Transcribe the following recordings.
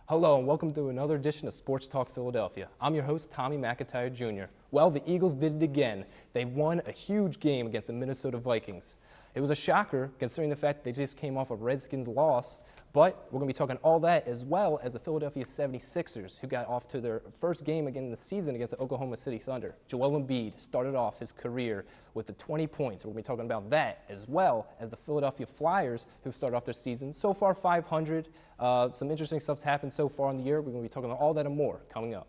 Hello and welcome to another edition of Sports Talk Philadelphia. I'm your host, Tommy McIntyre Jr. Well, the Eagles did it again. They won a huge game against the Minnesota Vikings. It was a shocker considering the fact that they just came off a Redskins loss, but we're going to be talking all that as well as the Philadelphia 76ers, who got off to their first game again in the season against the Oklahoma City Thunder. Joel Embiid started off his career with the 20 points. We're going to be talking about that as well as the Philadelphia Flyers, who started off their season so far 500. Some interesting stuff's happened so far in the year. We're going to be talking about all that and more coming up.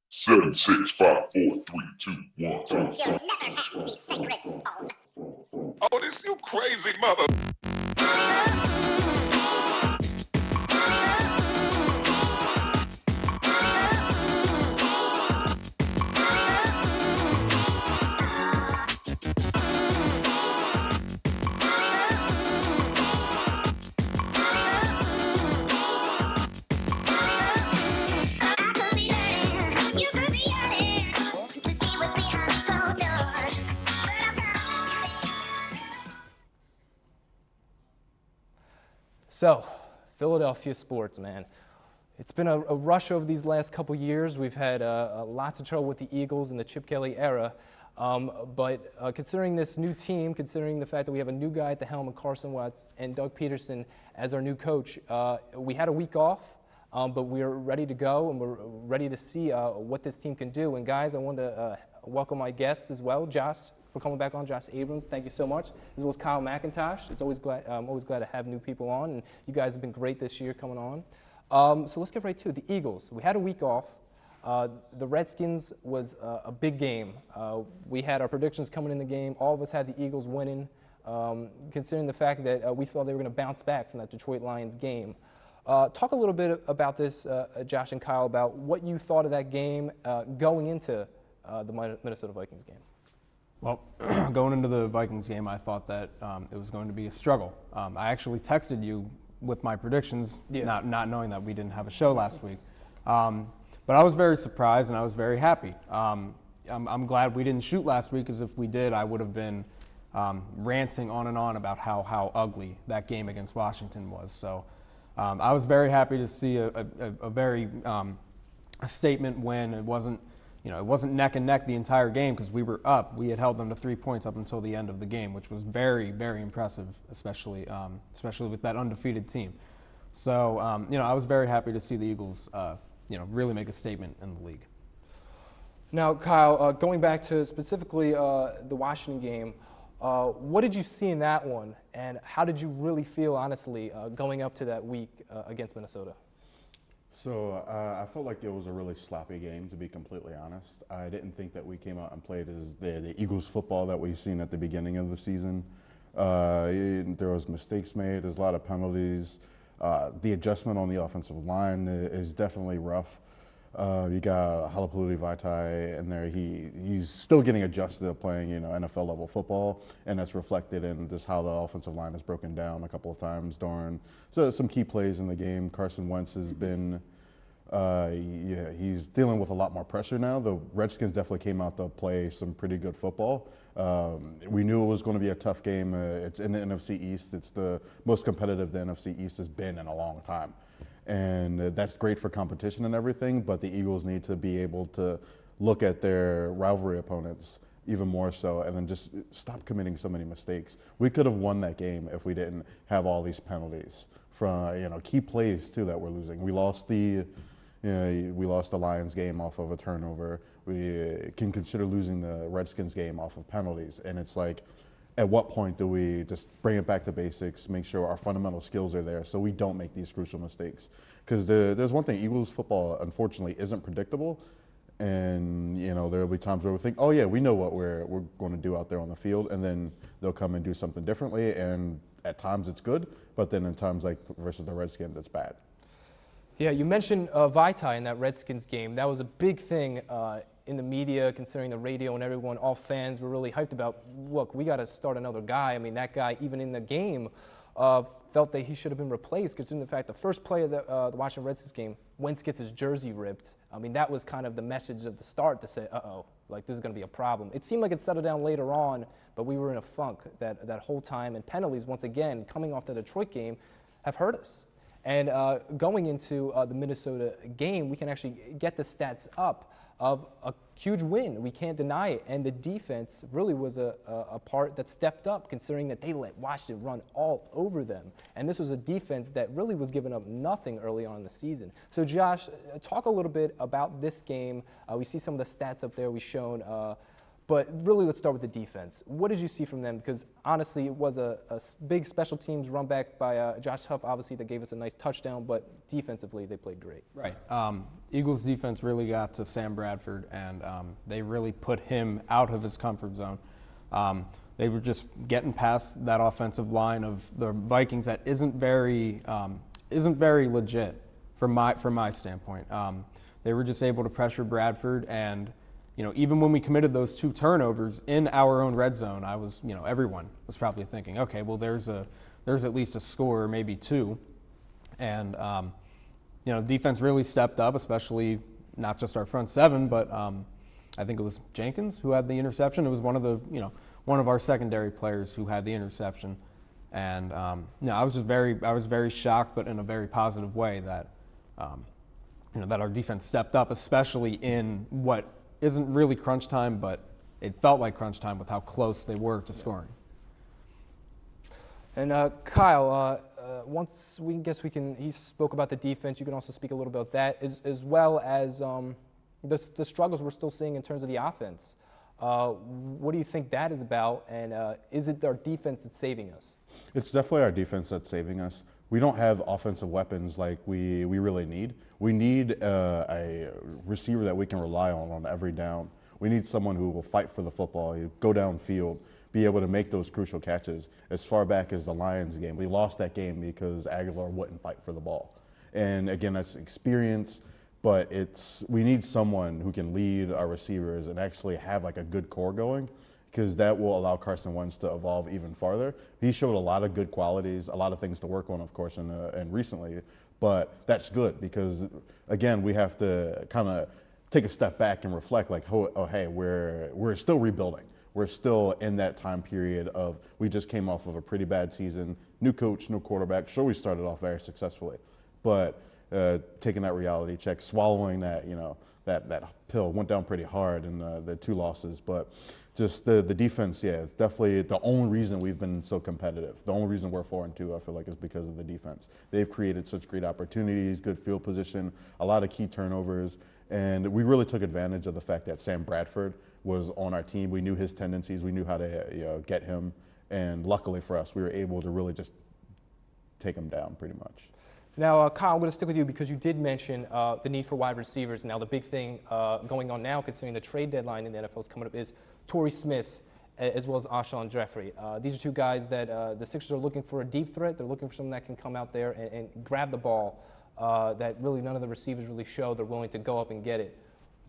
7, 6, 5, 4, 3, 2, 1. You'll never have the sacred stone. Oh, this you crazy mother. So, Philadelphia sports, man. It's been a rush over these last couple years. We've had lots of trouble with the Eagles in the Chip Kelly era. But considering this new team, considering the fact that we have a new guy at the helm of Carson Wentz and Doug Peterson as our new coach, we had a week off, but we're ready to go and we're ready to see what this team can do. And guys, I want to welcome my guests as well, Josh, for coming back on, Josh Abrams. Thank you so much, as well as Kyle McIntosh. I'm always glad to have new people on, and you guys have been great this year coming on. So let's get right to it. The Eagles. We had a week off. The Redskins was a big game. We had our predictions coming in the game. All of us had the Eagles winning, considering the fact that we felt they were going to bounce back from that Detroit Lions game. Talk a little bit about this, Josh and Kyle, about what you thought of that game going into the Minnesota Vikings game. Well, going into the Vikings game, I thought that it was going to be a struggle. I actually texted you with my predictions, not knowing that we didn't have a show last week. But I was very surprised and I was very happy. I'm glad we didn't shoot last week, because if we did, I would have been ranting on and on about how ugly that game against Washington was. So I was very happy to see a very a statement win. It wasn't neck and neck the entire game, because we were up. We had held them to 3 points up until the end of the game, which was very, very impressive, especially with that undefeated team. So, I was very happy to see the Eagles, really make a statement in the league. Now, Kyle, going back to specifically the Washington game, what did you see in that one, and how did you really feel, honestly, going up to that week against Minnesota? So I felt like it was a really sloppy game, to be completely honest. I didn't think that we came out and played as the Eagles football that we've seen at the beginning of the season. There was mistakes made. There's a lot of penalties. The adjustment on the offensive line is definitely rough. You got Halapoulivaati Vaitai in there. He's still getting adjusted to playing, NFL level football, and that's reflected in just how the offensive line is broken down a couple of times during some key plays in the game. Carson Wentz has been, he's dealing with a lot more pressure now. The Redskins definitely came out to play some pretty good football. We knew it was going to be a tough game. It's in the NFC East. It's the most competitive the NFC East has been in a long time. And that's great for competition and everything, but the Eagles need to be able to look at their rivalry opponents even more so, and then just stop committing so many mistakes. We could have won that game if we didn't have all these penalties from key plays too that we're losing. We lost the Lions game off of a turnover. We can consider losing the Redskins game off of penalties, and it's like, at what point do we just bring it back to basics, make sure our fundamental skills are there so we don't make these crucial mistakes? Because there's one thing, Eagles football, unfortunately, isn't predictable. And, there will be times where we think, oh, yeah, we know what we're going to do out there on the field. And then they'll come and do something differently. And at times it's good, but then in times like versus the Redskins, it's bad. Yeah, you mentioned Vaitai in that Redskins game. That was a big thing in the media, considering the radio and everyone, all fans were really hyped about, look, we got to start another guy. I mean, that guy, even in the game, felt that he should have been replaced, considering the fact the first play of the Washington Redskins game, Wentz gets his jersey ripped. I mean, that was kind of the message at the start to say, uh-oh, like this is going to be a problem. It seemed like it settled down later on, but we were in a funk that whole time. And penalties, once again, coming off the Detroit game, have hurt us. And going into the Minnesota game, we can actually get the stats up of a huge win. We can't deny it. And the defense really was a part that stepped up, considering that they let Washington run all over them. And this was a defense that really was giving up nothing early on in the season. So Josh, talk a little bit about this game. We see some of the stats up there we've shown. But really, let's start with the defense. What did you see from them? Because honestly, it was a big special teams run back by Josh Huff, obviously, that gave us a nice touchdown. But defensively, they played great. Right. Eagles defense really got to Sam Bradford, and they really put him out of his comfort zone. They were just getting past that offensive line of the Vikings that isn't very legit from my standpoint. They were just able to pressure Bradford, and even when we committed those 2 turnovers in our own red zone, I was, everyone was probably thinking, okay, well, there's at least a score, or maybe 2, and defense really stepped up, especially not just our front 7, but I think it was Jenkins who had the interception. It was one of our secondary players who had the interception, and I was very shocked, but in a very positive way that that our defense stepped up, especially in what isn't really crunch time, but it felt like crunch time with how close they were to scoring. And Kyle, once he spoke about the defense, you can also speak a little about that, as well as the struggles we're still seeing in terms of the offense. What do you think that is about, and is it our defense that's saving us? It's definitely our defense that's saving us. We don't have offensive weapons like we really need. We need a receiver that we can rely on every down. We need someone who will fight for the football, go downfield, be able to make those crucial catches. As far back as the Lions game, we lost that game because Aguilar wouldn't fight for the ball. And again, that's experience, but we need someone who can lead our receivers and actually have like a good core going, because that will allow Carson Wentz to evolve even farther. He showed a lot of good qualities, a lot of things to work on, of course, and recently, but that's good because, again, we have to kind of take a step back and reflect like, oh, hey, we're still rebuilding. We're still in that time period of we just came off of a pretty bad season, new coach, new quarterback. Sure, we started off very successfully, but taking that reality check, swallowing that, that pill went down pretty hard in the 2 losses, but just the defense, yeah, it's definitely the only reason we've been so competitive. The only reason we're 4-2, I feel like, is because of the defense. They've created such great opportunities, good field position, a lot of key turnovers, and we really took advantage of the fact that Sam Bradford was on our team. We knew his tendencies, we knew how to get him, and luckily for us, we were able to really just take him down pretty much. Now, Kyle, I'm going to stick with you because you did mention the need for wide receivers. Now, the big thing going on now, considering the trade deadline in the NFL is coming up, is Torrey Smith as well as Alshon Jeffrey. These are 2 guys that the Sixers are looking for a deep threat. They're looking for someone that can come out there and grab the ball that really none of the receivers really show they're willing to go up and get it.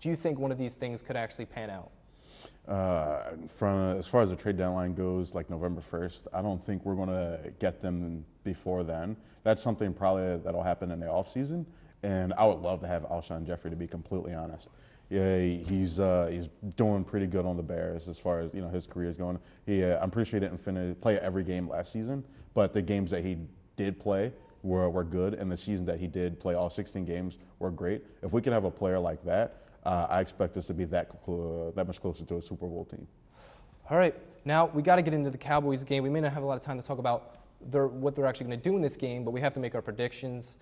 Do you think one of these things could actually pan out? As far as the trade deadline goes, like November 1st, I don't think we're going to get them before then. That's something probably that'll happen in the offseason, and I would love to have Alshon Jeffrey, to be completely honest. Yeah, he's doing pretty good on the Bears as far as his career is going. I'm pretty sure he didn't play every game last season, but the games that he did play were good, and the season that he did play all 16 games were great. If we can have a player like that, I expect us to be that much closer to a Super Bowl team. All right, now we got to get into the Cowboys game. We may not have a lot of time to talk about what they're actually going to do in this game, but we have to make our predictions.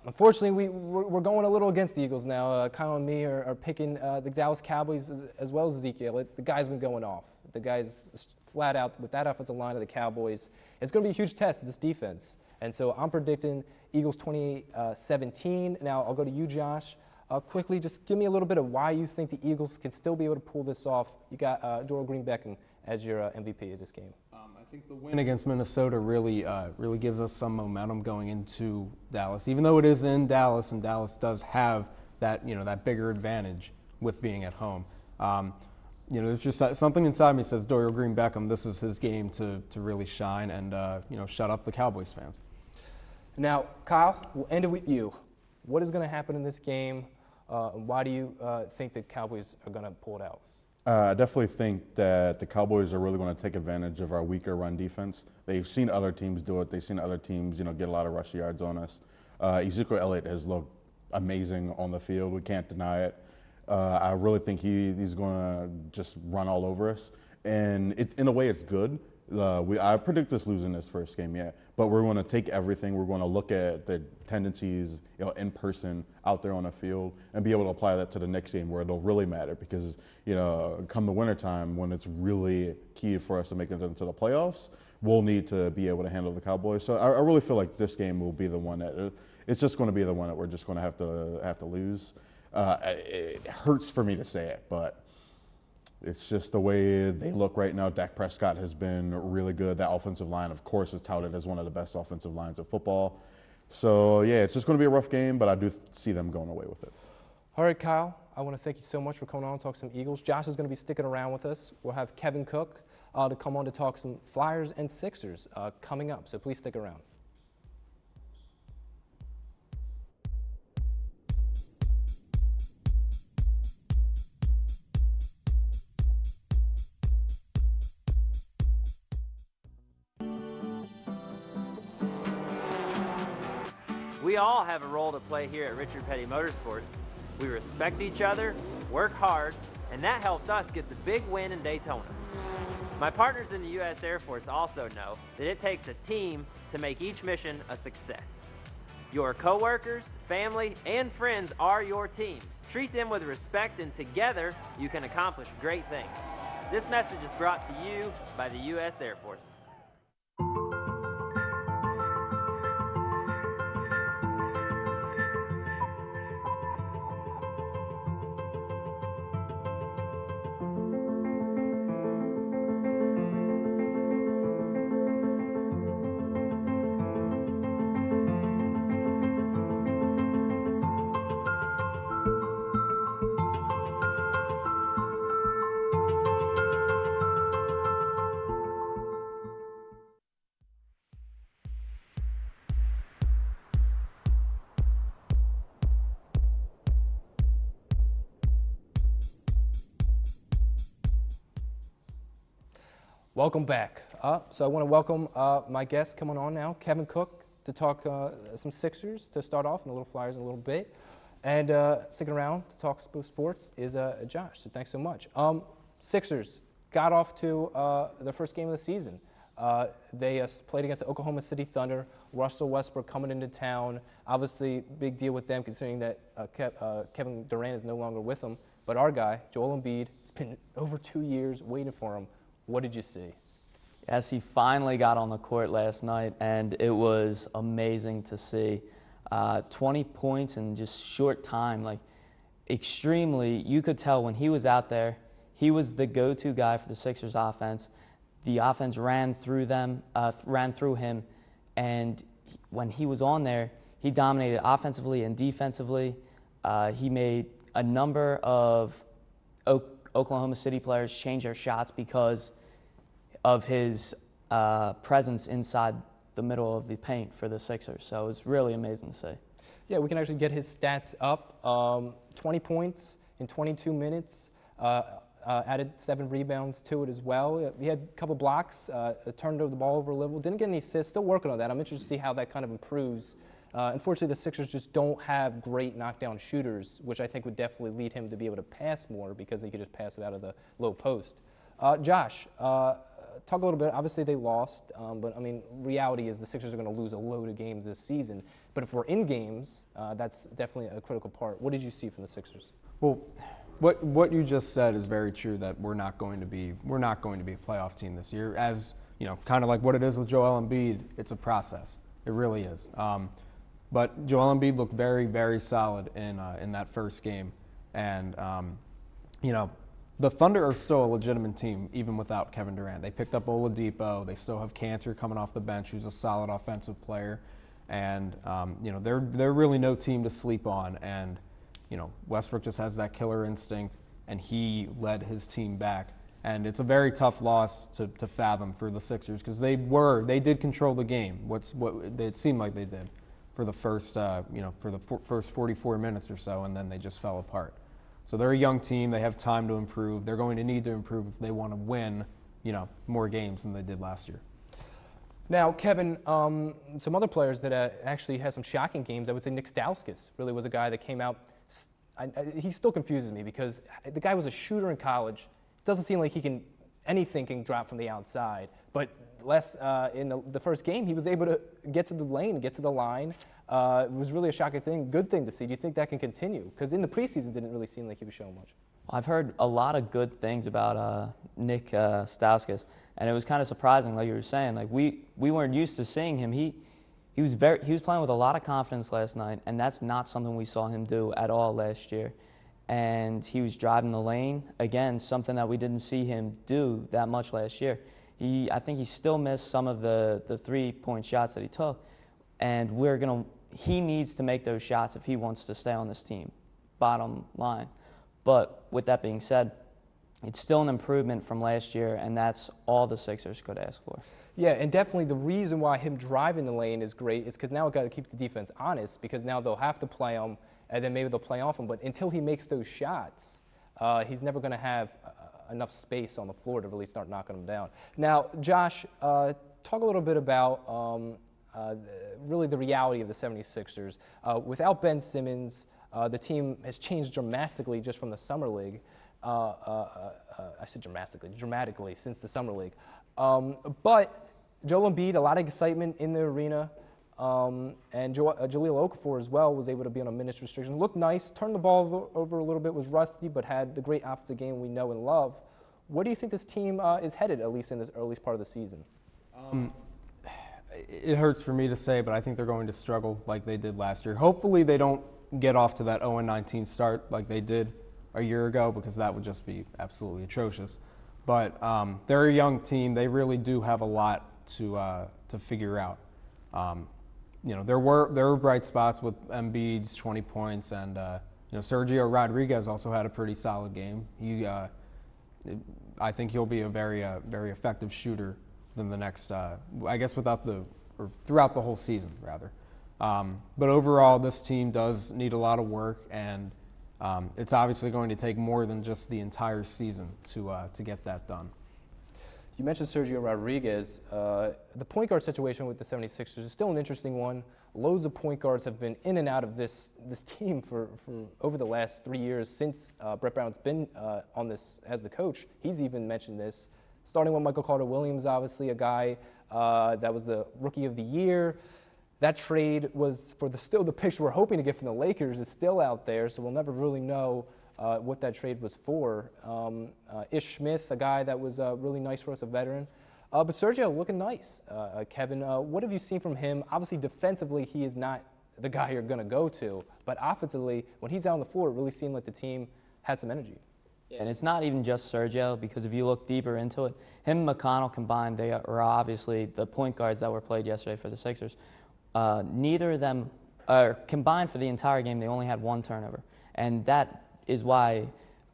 Unfortunately, we're going a little against the Eagles now. Kyle and me are picking the Dallas Cowboys as well as Ezekiel. The guy's been going off. The guy's flat out with that offensive line of the Cowboys. It's going to be a huge test of this defense. And so I'm predicting Eagles 28-17. Now I'll go to you, Josh. Quickly, just give me a little bit of why you think the Eagles can still be able to pull this off. You got Dorial Green-Beckham as your MVP of this game. I think the win against Minnesota really gives us some momentum going into Dallas, even though it is in Dallas, and Dallas does have that that bigger advantage with being at home. There's just something inside me says Dorial Green-Beckham, this is his game to really shine and shut up the Cowboys fans. Now, Kyle, we'll end it with you. What is going to happen in this game? Why do you think the Cowboys are going to pull it out? I definitely think that the Cowboys are really going to take advantage of our weaker run defense. They've seen other teams do it. They've seen other teams, get a lot of rush yards on us. Ezekiel Elliott has looked amazing on the field. We can't deny it. I really think he's going to just run all over us. And in a way, it's good. I predict us losing this first game, yeah. But we're going to take everything. We're going to look at the tendencies, in person, out there on the field, and be able to apply that to the next game where it'll really matter. Because, come the wintertime, when it's really key for us to make it into the playoffs, we'll need to be able to handle the Cowboys. So I really feel like this game will be the one that it's just going to be the one that we're just going to have to lose. It hurts for me to say it, but it's just the way they look right now. Dak Prescott has been really good. That offensive line, of course, is touted as one of the best offensive lines of football. So, yeah, it's just going to be a rough game, but I do see them going away with it. All right, Kyle, I want to thank you so much for coming on and talk some Eagles. Josh is going to be sticking around with us. We'll have Kevin Cook to come on to talk some Flyers and Sixers coming up, so please stick around. We all have a role to play here at Richard Petty Motorsports. We respect each other, work hard, and that helped us get the big win in Daytona. My partners in the U.S. Air Force also know that it takes a team to make each mission a success. Your coworkers, family, and friends are your team. Treat them with respect, and together you can accomplish great things. This message is brought to you by the U.S. Air Force. Welcome back. So I want to welcome my guest coming on now, Kevin Cook, to talk some Sixers to start off and a little Flyers in a little bit. And sticking around to talk sports is Josh, so thanks so much. Sixers got off to their first game of the season. They played against the Oklahoma City Thunder. Russell Westbrook coming into town. Obviously, big deal with them considering that Kevin Durant is no longer with them. But our guy, Joel Embiid, it's been over 2 years waiting for him. What did you see? Yes, he finally got on the court last night, and it was amazing to see. 20 points in just short time, like extremely. You could tell when he was out there, he was the go-to guy for the Sixers offense. The offense ran through him, and when he was on there, he dominated offensively and defensively. He made a number of Oklahoma City players change their shots because of his presence inside the middle of the paint for the Sixers. So it was really amazing to see. Yeah, we can actually get his stats up. 20 points in 22 minutes, added 7 rebounds to it as well. He had a couple blocks, turned the ball over a little, didn't get any assists, still working on that. I'm interested to see how that kind of improves. Unfortunately, the Sixers just don't have great knockdown shooters, which I think would definitely lead him to be able to pass more because he could just pass it out of the low post. Josh, talk a little bit. Obviously, they lost, but I mean, reality is the Sixers are going to lose a load of games this season. But if we're in games, that's definitely a critical part. What did you see from the Sixers? Well, what you just said is very true. That we're not going to be a playoff team this year. As you know, kind of like what it is with Joel Embiid. It's a process. It really is. But Joel Embiid looked very, very solid in that first game, and the Thunder are still a legitimate team even without Kevin Durant. They picked up Oladipo. They still have Cantor coming off the bench, who's a solid offensive player, and they're really no team to sleep on. And Westbrook just has that killer instinct, and he led his team back. And it's a very tough loss to fathom for the Sixers because they did control the game. It seemed like they did for the first first 44 minutes or so, and then they just fell apart. So they're a young team. They have time to improve. They're going to need to improve if they want to win, more games than they did last year. Now, Kevin, some other players that actually had some shocking games, I would say Nick Stauskas really was a guy that came out. He still confuses me because the guy was a shooter in college. It doesn't seem like anything can drop from the outside. But in the first game, he was able to get to the lane, get to the line. It was really a shocking thing, good thing to see. Do you think that can continue? Because in the preseason, it didn't really seem like he was showing much. I've heard a lot of good things about Nick Stauskas, and it was kind of surprising, like you were saying. Like we weren't used to seeing him. He was playing with a lot of confidence last night, and that's not something we saw him do at all last year. And he was driving the lane again, something that we didn't see him do that much last year. I think he still missed some of the 3-point shots that he took, and he needs to make those shots if he wants to stay on this team. Bottom line. But with that being said, it's still an improvement from last year, and that's all the Sixers could ask for. Yeah, and definitely the reason why him driving the lane is great is because now we've got to keep the defense honest, because now they'll have to play him, and then maybe they'll play off him. But until he makes those shots, he's never going to have enough space on the floor to really start knocking them down. Now, Josh, talk a little bit about really the reality of the 76ers. Without Ben Simmons, the team has changed dramatically just from the Summer League. I said dramatically since the Summer League. But Joel Embiid, a lot of excitement in the arena. And Jahlil Okafor as well was able to be on a minutes restriction. Looked nice, turned the ball over a little bit, was rusty, but had the great offensive game we know and love. Where do you think this team is headed, at least in this early part of the season? It hurts for me to say, but I think they're going to struggle like they did last year. Hopefully they don't get off to that 0-19 start like they did a year ago, because that would just be absolutely atrocious. But they're a young team. They really do have a lot to figure out. There were bright spots with Embiid's 20 points, and Sergio Rodriguez also had a pretty solid game. I think he'll be a very effective shooter than the next, I guess, throughout the whole season, rather. But overall, this team does need a lot of work, and it's obviously going to take more than just the entire season to get that done. You mentioned Sergio Rodriguez. The point guard situation with the 76ers is still an interesting one. Loads of point guards have been in and out of this team for over the last 3 years since Brett Brown's been on this as the coach. He's even mentioned this. Starting with Michael Carter-Williams, obviously a guy that was the Rookie of the Year. That trade was for the picture we're hoping to get from the Lakers is still out there, so we'll never really know what that trade was for. Ish Smith, a guy that was really nice for us, a veteran. But Sergio looking nice. Kevin, what have you seen from him? Obviously, defensively, he is not the guy you're going to go to. But offensively, when he's out on the floor, it really seemed like the team had some energy. Yeah, and it's not even just Sergio, because if you look deeper into it, him and McConnell combined, they are obviously the point guards that were played yesterday for the Sixers. Neither of them, combined for the entire game, they only had 1 turnover. And that is why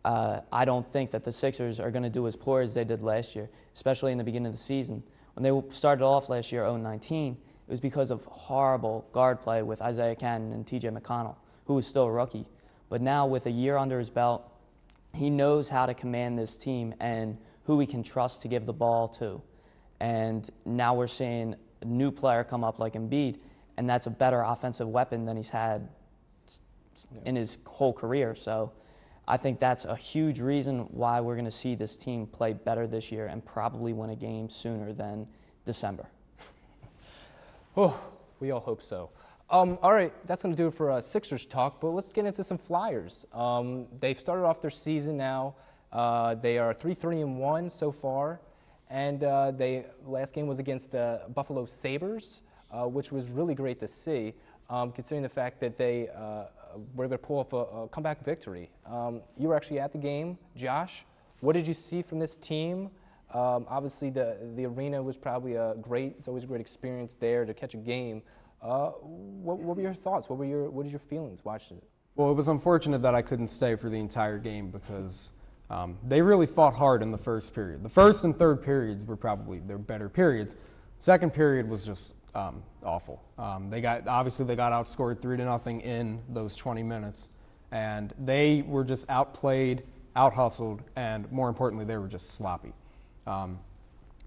I don't think that the Sixers are going to do as poor as they did last year, especially in the beginning of the season. When they started off last year, 0-19, it was because of horrible guard play with Isaiah Cannon and T.J. McConnell, who was still a rookie. But now with a year under his belt, he knows how to command this team and who he can trust to give the ball to. And now we're seeing a new player come up like Embiid, and that's a better offensive weapon than he's had in his whole career. So I think that's a huge reason why we're going to see this team play better this year and probably win a game sooner than December. Oh, we all hope so. All right, that's going to do it for Sixers talk, but let's get into some Flyers. They've started off their season now. They are 3-3-1 so far, and last game was against the Buffalo Sabres, which was really great to see, considering the fact that they were able to pull off a comeback victory. You were actually at the game, Josh. What did you see from this team? Obviously, the arena was probably it's always a great experience there to catch a game. What were your thoughts? What are your feelings watching it? Well, it was unfortunate that I couldn't stay for the entire game because they really fought hard in the first period. The first and third periods were probably their better periods. Second period was just awful. They got outscored 3-0 in those 20 minutes, And they were just outplayed, out-hustled, and more importantly, they were just sloppy.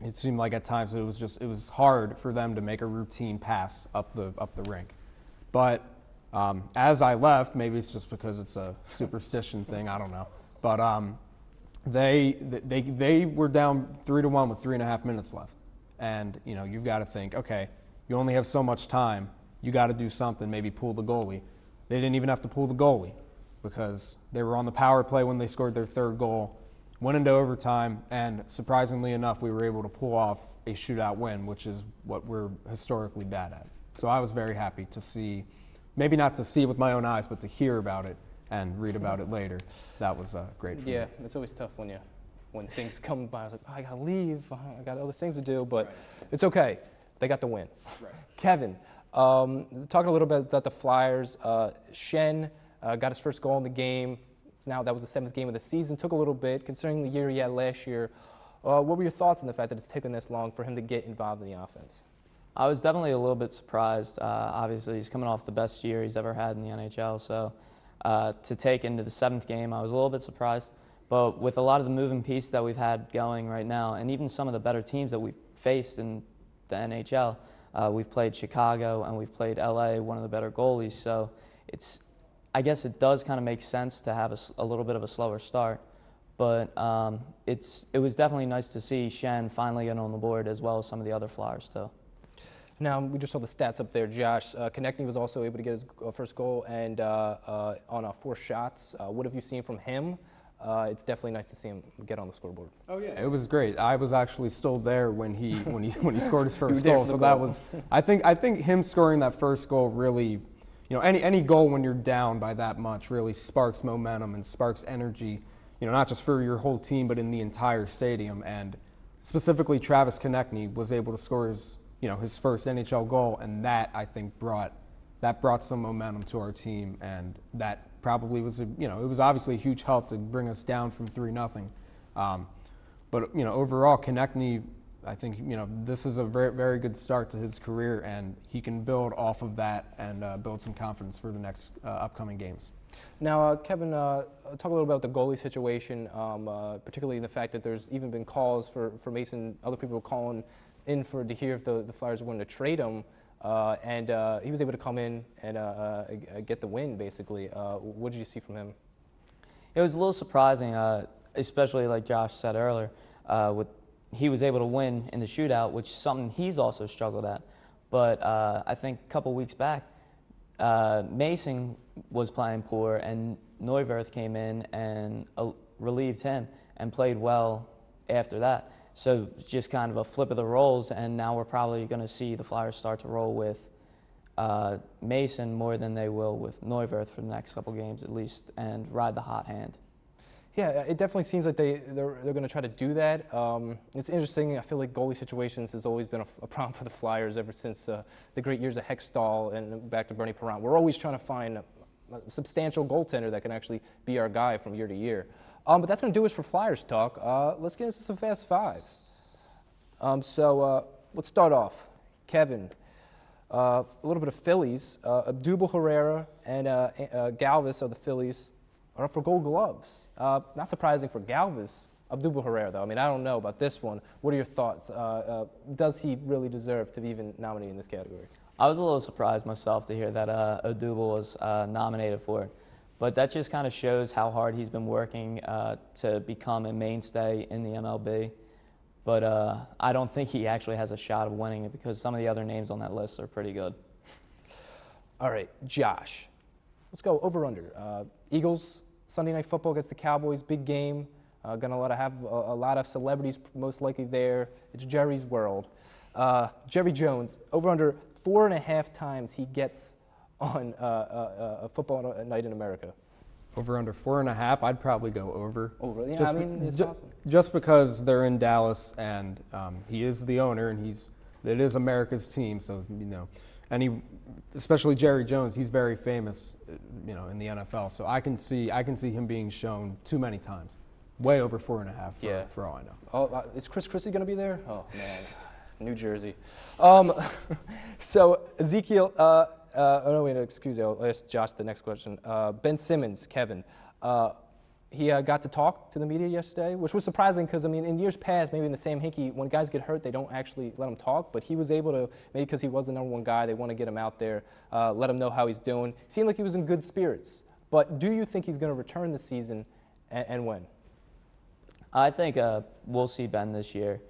It seemed like at times it was hard for them to make a routine pass up the rink. But as I left, maybe it's just because it's a superstition thing, I don't know. But they were down 3-1 with 3.5 minutes left. And, you know, you've got to think, okay, you only have so much time. You got to do something, maybe pull the goalie. They didn't even have to pull the goalie because they were on the power play when they scored their third goal, went into overtime, and surprisingly enough, we were able to pull off a shootout win, which is what we're historically bad at. So I was very happy to see, maybe not to see with my own eyes, but to hear about it and read about it later. That was great for me. Yeah, it's always tough when things come by. I was like, oh, I got to leave. I got other things to do, but it's okay. They got the win. Right. Kevin, talking a little bit about the Flyers, Shen got his first goal in the game. Now that was the 7th game of the season. Took a little bit, considering the year he had last year. What were your thoughts on the fact that it's taken this long for him to get involved in the offense? I was definitely a little bit surprised. Obviously, he's coming off the best year he's ever had in the NHL, so to take into the 7th game, I was a little bit surprised. But with a lot of the moving pieces that we've had going right now, and even some of the better teams that we've faced in the NHL, we've played Chicago and we've played LA, one of the better goalies. So I guess it does kind of make sense to have a little bit of a slower start. But it was definitely nice to see Shen finally get on the board, as well as some of the other Flyers too. Now, we just saw the stats up there, Josh. Konechny was also able to get his first goal and on 4 shots. What have you seen from him? It's definitely nice to see him get on the scoreboard. Oh yeah, it was great. I was actually still there when he scored his first goal. So that was, I think him scoring that first goal really, you know, any goal when you're down by that much really sparks momentum and sparks energy, you know, not just for your whole team but in the entire stadium. And specifically, Travis Konechny was able to score his first NHL goal, and that I think brought some momentum to our team, and that probably was it was obviously a huge help to bring us down from 3-0. But overall, Konechny, I think this is a very, very good start to his career, and he can build off of that and build some confidence for the next upcoming games. Now, Kevin, talk a little about the goalie situation, particularly the fact that there's even been calls for Mason. Other people were calling in to hear if the Flyers wanted to trade him. And he was able to come in and get the win, basically. What did you see from him? It was a little surprising, especially like Josh said earlier. He was able to win in the shootout, which is something he's also struggled at. But I think a couple weeks back, Mason was playing poor, and Neuwirth came in and relieved him and played well after that. So it's just kind of a flip of the roles, and now we're probably going to see the Flyers start to roll with Mason more than they will with Neuwirth for the next couple games at least, and ride the hot hand. Yeah, it definitely seems like they're going to try to do that. It's interesting. I feel like goalie situations has always been a problem for the Flyers ever since the great years of Hextall and back to Bernie Parent. We're always trying to find a substantial goaltender that can actually be our guy from year to year. But that's going to do us for Flyers talk. Let's get into some Fast Fives. Let's start off. Kevin, a little bit of Phillies. Abdul Herrera and Galvis of the Phillies are up for Gold Gloves. Not surprising for Galvis. Abdul Herrera, though. I mean, I don't know about this one. What are your thoughts? Does he really deserve to be even nominated in this category? I was a little surprised myself to hear that Abdul was nominated for it. But that just kind of shows how hard he's been working to become a mainstay in the MLB. But I don't think he actually has a shot of winning it because some of the other names on that list are pretty good. All right, Josh. Let's go over-under. Eagles, Sunday Night Football against the Cowboys, big game. Going to have a lot of celebrities most likely there. It's Jerry's world. Jerry Jones, over-under 4.5 times he gets on a football night in America. Over under 4.5, I'd probably go over. Over, yeah, just, I mean, it's possible. Just because they're in Dallas and he is the owner and it is America's team, so especially Jerry Jones, he's very famous, in the NFL. So I can see him being shown too many times, way over 4.5 for all I know. Oh, is Chris Christie going to be there? Oh man, New Jersey. So Ezekiel. no, wait, excuse me. I'll ask Josh the next question. Ben Simmons, Kevin. He got to talk to the media yesterday, which was surprising because, I mean, in years past, maybe in the Sam Hinkie, when guys get hurt, they don't actually let him talk. But he was able to, maybe because he was the #1 guy, they want to get him out there, let him know how he's doing. Seemed like he was in good spirits. But do you think he's going to return this season, and when? I think we'll see Ben this year.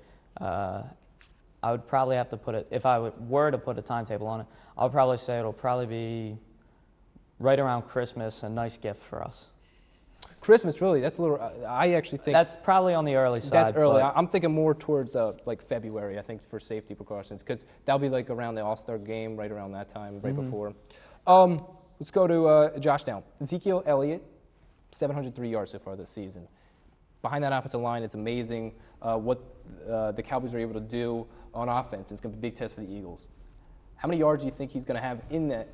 I would probably have to put it, if I were to put a timetable on it, I would probably say it'll probably be right around Christmas, a nice gift for us. Christmas, really? That's a little. I actually think that's probably on the early side. That's early. I'm thinking more towards like February. I think for safety precautions, because that'll be like around the All-Star game, right around that time, right before. Let's go to Josh now. Ezekiel Elliott, 703 yards so far this season. Behind that offensive line, it's amazing what the Cowboys are able to do on offense. It's going to be a big test for the Eagles. How many yards do you think he's going to have in that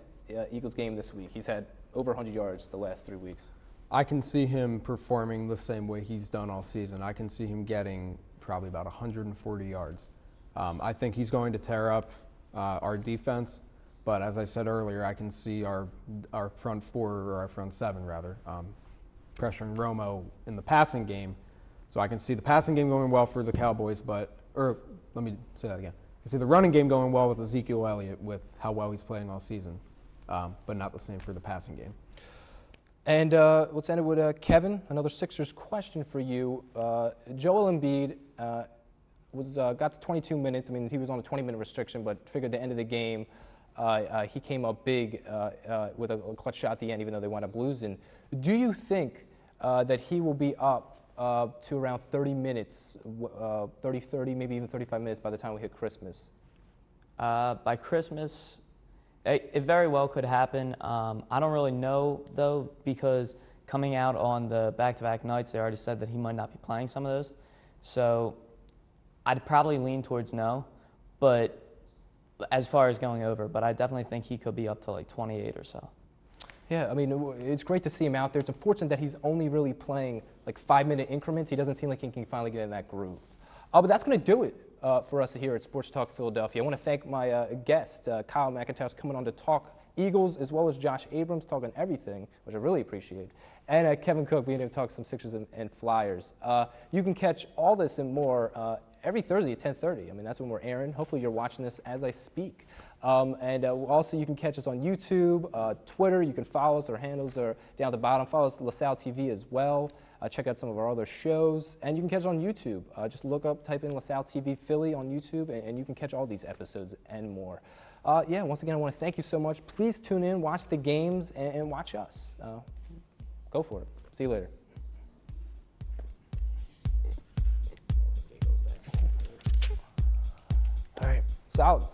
Eagles game this week? He's had over 100 yards the last 3 weeks. I can see him performing the same way he's done all season. I can see him getting probably about 140 yards. I think he's going to tear up our defense, but as I said earlier, I can see our front four, or our front seven rather, pressuring Romo in the passing game. So I can see the passing game going well for the Cowboys, let me say that again. I can see the running game going well with Ezekiel Elliott with how well he's playing all season, but not the same for the passing game. And let's end it with Kevin. Another Sixers question for you. Joel Embiid got to 22 minutes. I mean, he was on a 20-minute restriction, but figured at the end of the game he came up big with a clutch shot at the end, even though they wound up losing. Do you think that he will be up to around 30 minutes, 30, maybe even 35 minutes by the time we hit Christmas? By Christmas, it very well could happen. I don't really know, though, because coming out on the back-to-back nights, they already said that he might not be playing some of those. So I'd probably lean towards no, but as far as going over, but I definitely think he could be up to like 28 or so. Yeah, I mean, it's great to see him out there. It's unfortunate that he's only really playing like 5-minute increments. He doesn't seem like he can finally get in that groove. But that's going to do it for us here at Sports Talk Philadelphia. I want to thank my guest, Kyle McIntosh, coming on to talk Eagles, as well as Josh Abrams talking everything, which I really appreciate, and Kevin Cook being able to talk some Sixers and Flyers. You can catch all this and more every Thursday at 10:30. I mean, that's when we're airing. Hopefully you're watching this as I speak. Also you can catch us on YouTube, Twitter. You can follow us. Our handles are down at the bottom. Follow us at LaSalle TV as well. Check out some of our other shows. And you can catch us on YouTube. Just type in LaSalle TV Philly on YouTube, and you can catch all these episodes and more. Once again, I want to thank you so much. Please tune in, watch the games, and watch us. Go for it. See you later. All right, solid.